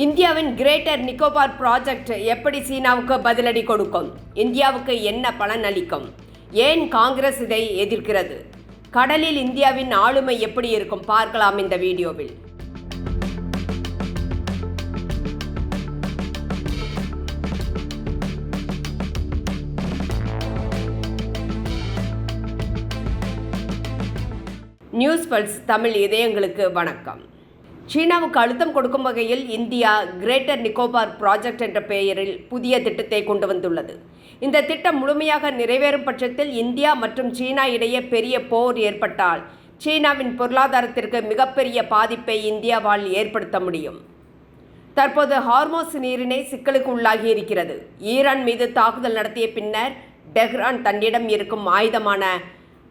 இந்தியாவின் greater Nicobar project எப்படி சீனாவுக்கு பதிலடி கொடுக்கும்? இந்தியாவுக்கு என்ன பலன் அளிக்கும்? ஏன் காங்கிரஸ் இதை எதிர்க்கிறது? கடலில் இந்தியாவின் ஆளுமை எப்படி இருக்கும்? பார்க்கலாம் இந்த வீடியோவில். நியூஸ் பல்ஸ் தமிழ் இதயங்களுக்கு வணக்கம். சீனாவுக்கு அழுத்தம் கொடுக்கும் வகையில் இந்தியா கிரேட்டர் நிக்கோபார் ப்ராஜெக்ட் என்ற பெயரில் புதிய திட்டத்தை கொண்டு வந்துள்ளது. இந்த திட்டம் முழுமையாக நிறைவேறும் பட்சத்தில் இந்தியா மற்றும் சீனா இடையே பெரிய போர் ஏற்பட்டால் சீனாவின் பொருளாதாரத்திற்கு மிகப்பெரிய பாதிப்பை இந்தியாவால் ஏற்படுத்த முடியும். தற்போது ஹார்மோஸ் நீரிணை சிக்கலுக்கு உள்ளாகி இருக்கிறது. ஈரான் மீது தாக்குதல் நடத்திய பின்னர் டெஹ்ரான் தன்னிடம் இருக்கும் ஆயுதமான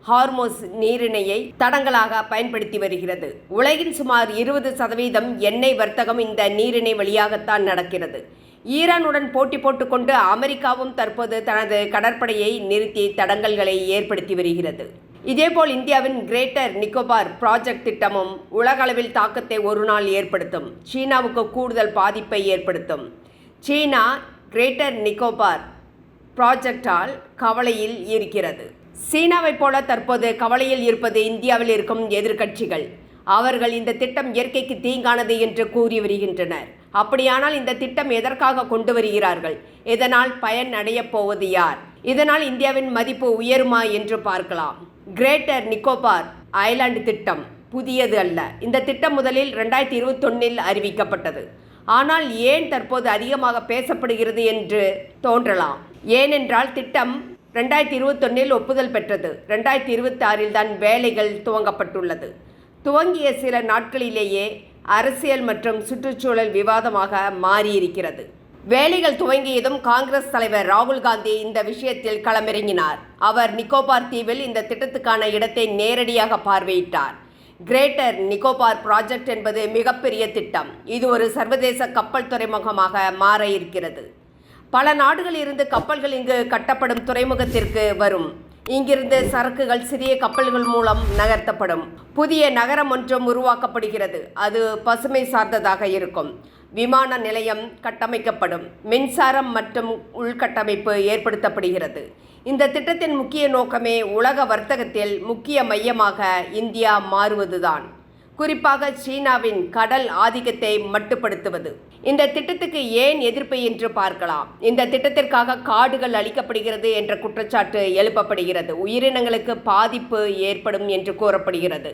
ஹார்மோஸ் நீரிணையை தடங்களாக பயன்படுத்தி வருகிறது. உலகின் சுமார் 20% எண்ணெய் வர்த்தகம் இந்த நீரிணை வழியாகத்தான் நடக்கிறது. ஈரானுடன் போட்டி போட்டுக்கொண்டு அமெரிக்காவும் தற்போது தனது கடற்படையை நிறுத்தி தடங்கல்களை ஏற்படுத்தி வருகிறது. இதேபோல் இந்தியாவின் கிரேட்டர் நிக்கோபார் ப்ராஜெக்ட் திட்டமும் உலகளவில் தாக்கத்தை ஒரு நாள் ஏற்படுத்தும். சீனாவுக்கு கூடுதல் பாதிப்பை ஏற்படுத்தும். சீனா கிரேட்டர் நிக்கோபார் ப்ராஜெக்டால் கவலையில் இருக்கிறது. சீனாவைப் போல தற்போது கவலையில் இருப்பது இந்தியாவில் இருக்கும் எதிர்க்கட்சிகள். அவர்கள் இந்த திட்டம் இயற்கைக்கு தீங்கானது என்று கூறி வருகின்றனர். அப்படியானால் இந்த திட்டம் எதற்காக கொண்டு வருகிறார்கள்? இதனால் பயன் அடையப் போவது யார்? இதனால் இந்தியாவின் மதிப்பு உயருமா என்று பார்க்கலாம். கிரேட்டர் நிக்கோபார் ஐலாண்டு திட்டம் புதியது அல்ல. இந்த திட்டம் முதலில் 2021 அறிவிக்கப்பட்டது. ஆனால் ஏன் தற்போது அதிகமாக பேசப்படுகிறது என்று தோன்றலாம். ஏனென்றால் திட்டம் 2021 ஒப்புதல் பெற்றது. 2026 தான் வேலைகள் துவங்கப்பட்டுள்ளது. துவங்கிய சில நாட்களிலேயே அரசியல் மற்றும் சுற்றுச்சூழல் விவாதமாக மாறியிருக்கிறது. வேலைகள் துவங்கியதும் காங்கிரஸ் தலைவர் ராகுல் காந்தி இந்த விஷயத்தில் களமிறங்கினார். அவர் நிக்கோபார் தீவில் இந்த திட்டத்துக்கான இடத்தை நேரடியாக பார்வையிட்டார். கிரேட்டர் நிக்கோபார் ப்ராஜெக்ட் என்பது மிகப்பெரிய திட்டம். இது ஒரு சர்வதேச கப்பல் துறைமுகமாக மாற இருக்கிறது. பல நாடுகளில் இருந்து கப்பல்கள் இங்கு கட்டப்படும் துறைமுகத்திற்கு வரும். இங்கிருந்து சரக்குகள் சிறிய கப்பல்கள் மூலம் நகர்த்தப்படும். புதிய நகரம் ஒன்றும் உருவாக்கப்படுகிறது. அது பசுமை சார்ந்ததாக இருக்கும். விமான நிலையம் கட்டமைக்கப்படும். மின்சாரம் மற்றும் உள்கட்டமைப்பு ஏற்படுத்தப்படுகிறது. இந்த திட்டத்தின் முக்கிய நோக்கமே உலக வர்த்தகத்தில் முக்கிய மையமாக இந்தியா மாறுவதுதான். குறிப்பாக சீனாவின் கடல் ஆதிக்கத்தை மட்டுப்படுத்துவது. இந்த திட்டத்துக்கு ஏன் எதிர்ப்பு என்று பார்க்கலாம். இந்த திட்டத்திற்காக காடுகள் அழிக்கப்படுகிறது என்ற குற்றச்சாட்டு எழுப்பப்படுகிறது. உயிரினங்களுக்கு பாதிப்பு ஏற்படும் என்று கூறப்படுகிறது.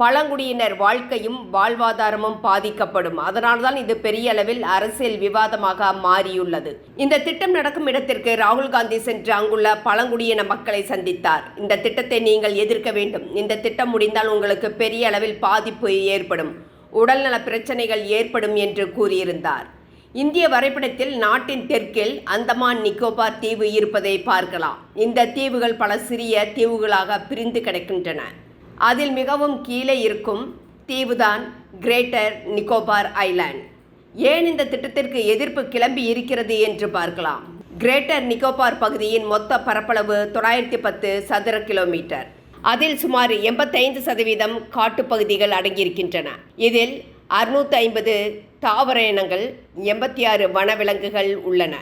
பழங்குடியினர் வாழ்க்கையும் வாழ்வாதாரமும் பாதிக்கப்படும். அதனால்தான் இது பெரிய அளவில் அரசியல் விவாதமாக மாறியுள்ளது. இந்த திட்டம் நடக்கும் இடத்திற்கு ராகுல் காந்தி சென்று அங்குள்ள பழங்குடியின மக்களை சந்தித்தார். இந்த திட்டத்தை நீங்கள் எதிர்க்க வேண்டும். இந்த திட்டம் முடிந்தால் உங்களுக்கு பெரிய அளவில் பாதிப்பு ஏற்படும், உடல்நல பிரச்சனைகள் ஏற்படும் என்று கூறியிருந்தார். இந்திய வரைபடத்தில் நாட்டின் தெற்கில் அந்தமான் நிக்கோபார் தீவு இருப்பதை பார்க்கலாம். இந்த தீவுகள் பல சிறிய தீவுகளாக பிரிந்து கிடக்கின்றன. அதில் மிகவும் கீழே இருக்கும் தீவுதான் கிரேட்டர் நிக்கோபார் ஐலாண்ட். ஏன் இந்த திட்டத்திற்கு எதிர்ப்பு கிளம்பி இருக்கிறது என்று பார்க்கலாம். கிரேட்டர் நிக்கோபார் பகுதியின் மொத்த பரப்பளவு 910 சதுர கிலோமீட்டர். அதில் சுமார் 85% காட்டுப்பகுதிகள் அடங்கியிருக்கின்றன. இதில் 650 தாவர இனங்கள், 86 வனவிலங்குகள் உள்ளன.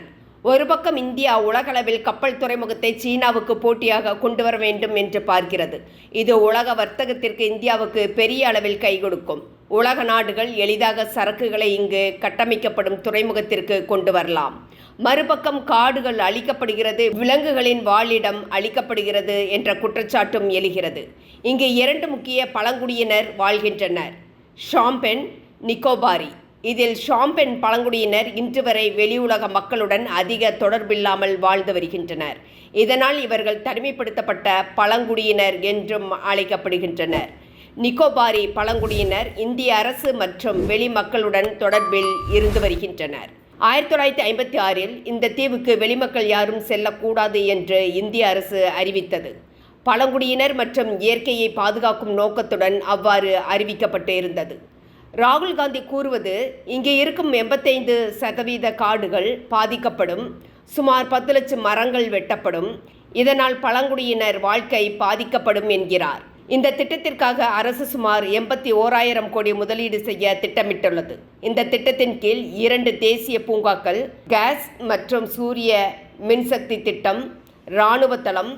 ஒரு பக்கம் இந்தியா உலகளவில் கப்பல் துறைமுகத்தை சீனாவுக்கு போட்டியாக கொண்டு வர வேண்டும் என்று பார்க்கிறது. இது உலக வர்த்தகத்திற்கு இந்தியாவுக்கு பெரிய அளவில் கை கொடுக்கும். உலக நாடுகள் எளிதாக சரக்குகளை இங்கு கட்டமைக்கப்படும் துறைமுகத்திற்கு கொண்டு வரலாம். மறுபக்கம் காடுகள் அழிக்கப்படுகிறது, விலங்குகளின் வாழிடம் அழிக்கப்படுகிறது என்ற குற்றச்சாட்டும் எழுகிறது. இங்கு 2 முக்கிய பழங்குடியினர் வாழ்கின்றனர், ஷாம்பென், நிக்கோபாரி. இதில் ஷாம்பென் பழங்குடியினர் இன்று வரை வெளியுலக மக்களுடன் அதிக தொடர்பில்லாமல் வாழ்ந்து வருகின்றனர். இதனால் இவர்கள் தனிமைப்படுத்தப்பட்ட பழங்குடியினர் என்றும் அழைக்கப்படுகின்றனர். நிக்கோபாரி பழங்குடியினர் இந்திய அரசு மற்றும் வெளி மக்களுடன் தொடர்பில் இருந்து வருகின்றனர். 1956 இந்த தீவுக்கு வெளிமக்கள் யாரும் செல்லக்கூடாது என்று இந்திய அரசு அறிவித்தது. பழங்குடியினர் மற்றும் இயற்கையை பாதுகாக்கும் நோக்கத்துடன் அவ்வாறு அறிவிக்கப்பட்டு இருந்தது. ராகுல் காந்தி கூறுவது, இங்கே இருக்கும் 85% காடுகள் பாதிக்கப்படும், சுமார் 10 லட்சம் மரங்கள் வெட்டப்படும், இதனால் பழங்குடியினர் வாழ்க்கை பாதிக்கப்படும் என்கிறார். இந்த திட்டத்திற்காக அரசு சுமார் 81,000 கோடி முதலீடு செய்ய திட்டமிட்டுள்ளது. இந்த திட்டத்தின் கீழ் 2 தேசிய பூங்காக்கள், கேஸ் மற்றும் சூரிய மின்சக்தி திட்டம், இராணுவ தளம்,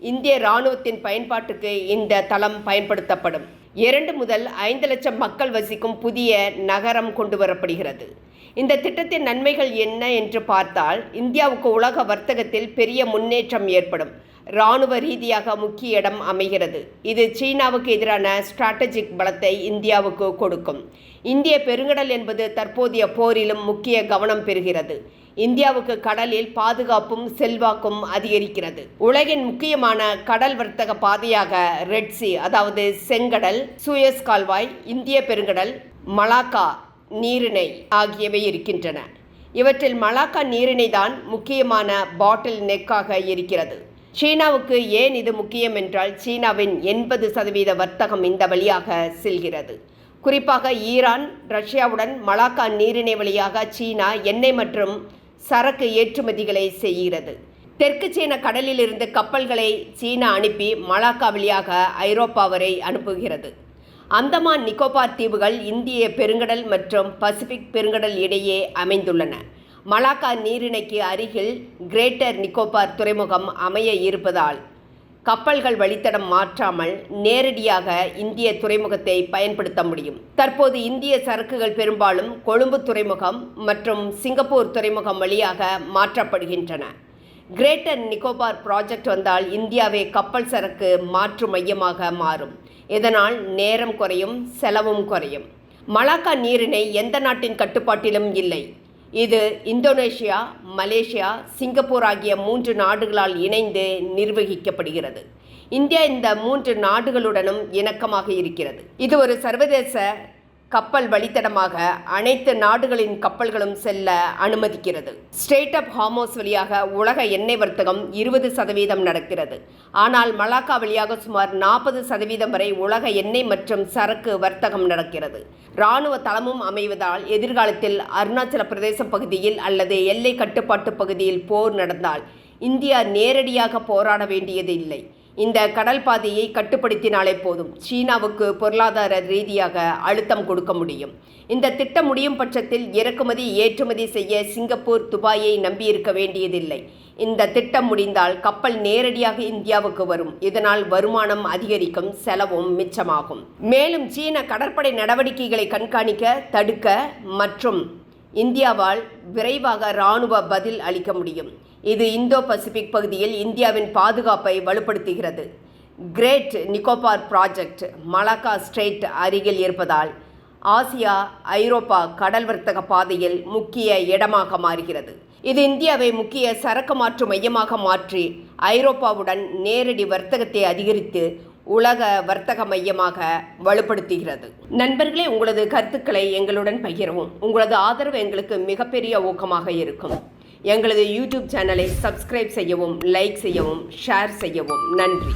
இந்திய இராணுவத்தின் பயன்பாட்டுக்கு இந்த தளம் பயன்படுத்தப்படும். 2 முதல் 5 லட்சம் மக்கள் வசிக்கும் புதிய நகரம் கொண்டு வரப்படுகிறது. இந்த திட்டத்தின் நன்மைகள் என்ன என்று பார்த்தால், இந்தியாவுக்கு உலக வர்த்தகத்தில் பெரிய முன்னேற்றம் ஏற்படும். இராணுவ ரீதியாக முக்கிய இடம் அமைகிறது. இது சீனாவுக்கு எதிரான ஸ்ட்ராட்டஜிக் பலத்தை இந்தியாவுக்கு கொடுக்கும். இந்திய பெருங்கடல் என்பது தற்போதைய போரிலும் முக்கிய கவனம் பெறுகிறது. இந்தியாவுக்கு கடலில் பாதுகாப்பும் செல்வாக்கும் அதிகரிக்கிறது. உலகின் முக்கியமான கடல் வர்த்தக பாதையாக ரெட் சி, அதாவது செங்கடல், சூயஸ் கால்வாய், இந்திய பெருங்கடல், மலாக்கா நீரிணை ஆகியவை இருக்கின்றன. இவற்றில் மலாக்கா நீரிணை தான் முக்கியமான பாட்டில் நெக்காக இருக்கிறது. சீனாவுக்கு ஏன் இது முக்கியம் என்றால், சீனாவின் 80% வர்த்தகம் இந்த வழியாக செல்கிறது. குறிப்பாக ஈரான், ரஷ்யாவுடன் மலாக்கா நீரிணை வழியாக சீனா எண்ணெய் மற்றும் சரக்கு ஏற்றுமதிகளை செய்கிறது. தெற்கு சீன கடலில் இருந்து கப்பல்களை சீனா அனுப்பி மலாக்கா வழியாக ஐரோப்பா வரை அனுப்புகிறது. அந்தமான் நிக்கோபார் தீவுகள் இந்திய பெருங்கடல் மற்றும் பசிபிக் பெருங்கடல் இடையே அமைந்துள்ளன. மலாக்கா நீரிணைக்கு அருகில் கிரேட்டர் நிக்கோபார் துறைமுகம் அமைய இருப்பதால் கப்பல்கள் வழித்தடம் மாற்றாமல் நேரடியாக இந்திய துறைமுகத்தை பயன்படுத்த முடியும். தற்போது இந்திய சரக்குகள் பெரும்பாலும் கொழும்பு துறைமுகம் மற்றும் சிங்கப்பூர் துறைமுகம் வழியாக மாற்றப்படுகின்றன. கிரேட்டர் நிக்கோபார் ப்ராஜெக்ட் வந்தால் இந்தியாவே கப்பல் சரக்கு மாற்று மையமாக மாறும். இதனால் நேரம் குறையும், செலவும் குறையும். மலாக்கா நீரிணை எந்த நாட்டின் கட்டுப்பாட்டிலும் இல்லை. இது இந்தோனேஷியா, மலேசியா, சிங்கப்பூர் ஆகிய 3 நாடுகளால் இணைந்து நிர்வகிக்கப்படுகிறது. இந்தியா இந்த 3 நாடுகளுடனும் இணக்கமாக இருக்கிறது. இது ஒரு சர்வதேச கப்பல் வழித்தடமாக அனைத்து நாடுகளின் கப்பல்களும் செல்ல அனுமதிக்கிறது. ஸ்ட்ரெய்ட் ஆஃப் ஹார்மோஸ் வழியாக உலக எண்ணெய் வர்த்தகம் 20% நடக்கிறது. ஆனால் மலாக்கா வழியாக சுமார் 40% வரை உலக எண்ணெய் மற்றும் சரக்கு வர்த்தகம் நடக்கிறது. இராணுவ தளமும் அமைவதால் எதிர்காலத்தில் அருணாச்சல பிரதேசம் பகுதியில் அல்லது எல்லை கட்டுப்பாட்டு பகுதியில் போர் நடந்தால் இந்தியா நேரடியாக போராட வேண்டியது இல்லை. இந்த கடல் பாதையை கட்டுப்படுத்தினாலே போதும், சீனாவுக்கு பொருளாதார ரீதியாக அழுத்தம் கொடுக்க முடியும். இந்த திட்டம் முடியும் பட்சத்தில் இறக்குமதி ஏற்றுமதி செய்ய சிங்கப்பூர், துபாயை நம்பியிருக்க வேண்டியதில்லை. இந்த திட்டம் முடிந்தால் கப்பல் நேரடியாக இந்தியாவுக்கு வரும். இதனால் வருமானம் அதிகரிக்கும், செலவும் மிச்சமாகும். மேலும் சீன கடற்படை நடவடிக்கைகளை கண்காணிக்க, தடுக்க மற்றும் இந்தியாவால் விரைவாக இராணுவ பதில் அளிக்க முடியும். இது இந்தோ பசிபிக் பகுதியில் இந்தியாவின் பாதுகாப்பை வலுப்படுத்துகிறது. Great Nicobar project Malacca strait அருகில் இருப்பதால் ஆசியா, ஐரோப்பா கடல் வர்த்தக பாதையில் முக்கிய இடமாக மாறுகிறது. இது இந்தியாவை முக்கிய சரக்கு மாற்று மையமாக மாற்றி ஐரோப்பாவுடன் நேரடி வர்த்தகத்தை அதிகரித்து உலக வர்த்தக மையமாக வலுப்படுத்துகிறது. நண்பர்களே, உங்களது கருத்துக்களை எங்களுடன் பகிரவும். உங்களது ஆதரவு எங்களுக்கு மிகப்பெரிய ஊக்கமாக இருக்கும். எங்களது யூடியூப் சேனலை சப்ஸ்கிரைப் செய்யவும், லைக் செய்யவும், ஷேர் செய்யவும். நன்றி.